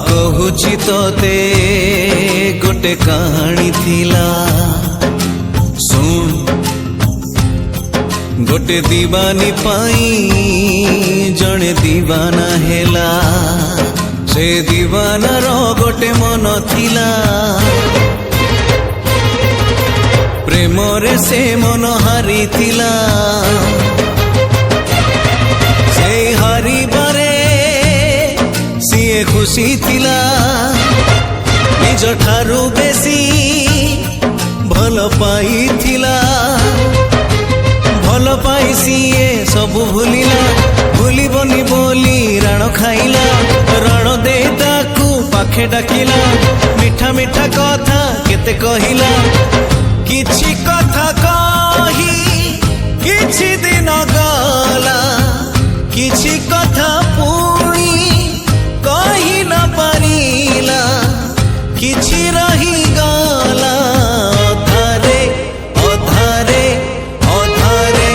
कहुची तोते गोटे कहानी थिला सुन गोटे दीवानी पाई जने दीवाना हेला से दीवानार गोटे मन थिला प्रेम रे से मन हारी थिला से हारी बारे सीए खुशी थिला निज ठारू बेसी भल पाई थिला भल पाई सीए सबु भूलिला भूलिबनी बोली राण खाइला राण दे ताकू पाखे डाकिला मिठा मिठा कथा केते कहिला किछि कथा कही किछि दिन गला किछि कथा पुणी कही न पारिला किछि रही गला अधारे अधारे अधारे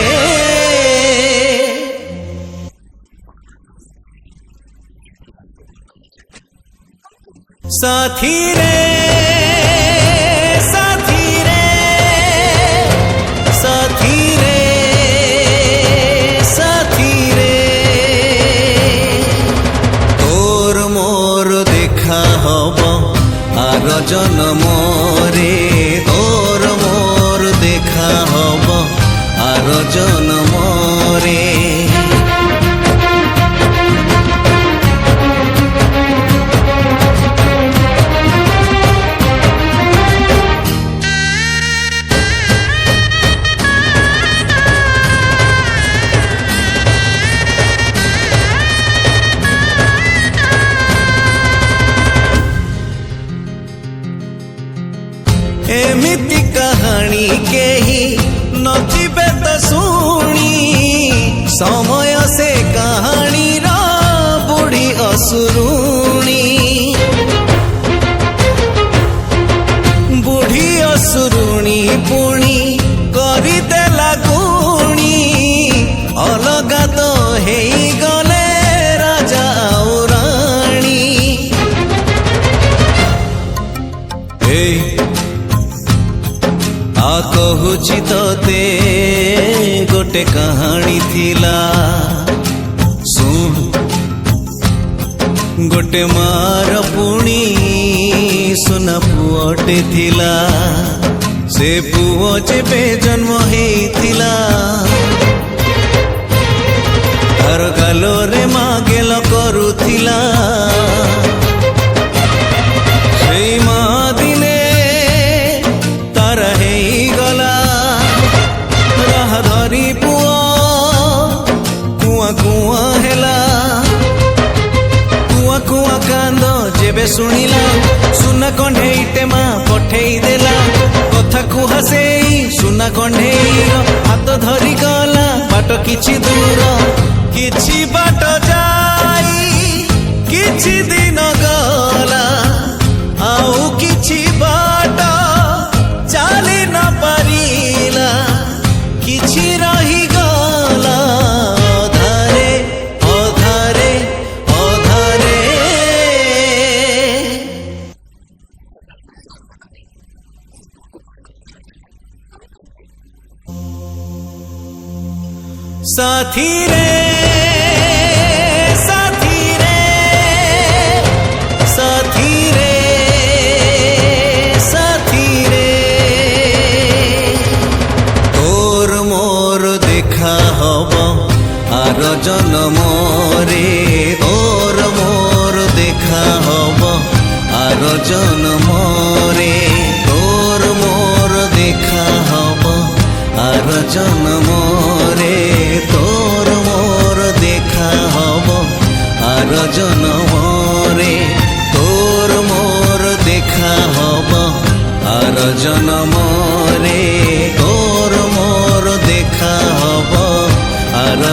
साथी रे जन्म रे तोर मोर देखा हब आर जन्म रे एमिति कहानी केही नथिबे तो सुनी समय से कहानी रा बुढ़ी असुरुणी बुढ़ी असुरुणी पुणी करी देला गुणी अलगा तो हेई गले राजा और रानी कहुची तोते गोटे कहानी थिला सुन गोटे मार पुणी सुना पुअटे थिला से पुओ जेबे जन्म हेइथिला तार गालोरे मागेल करुथिला सेई मा दिने जेबे सुनिला सुना कंढेईटे माँ पठेई देला कथा कुहा सेई सुना कंढेई हाथ धरी गला बाट किछि दूर किछि बाट जाई किछि दिन गला आउ किछि बाट चाली न पारिला किछि रही गला अधारे अधारे अधारे साथी रे साथी रे साथी रे साथी रे तोर मोर देखा हब आर जन्म रे तोर मोर देखा हब आर जन्म रे तोर मोर देखा हब आर जन्म रे तोर मोर देखा हब आर जन्म रे तोर मोर देखा हब आर जन्म रे तोर मोर देखा हब आर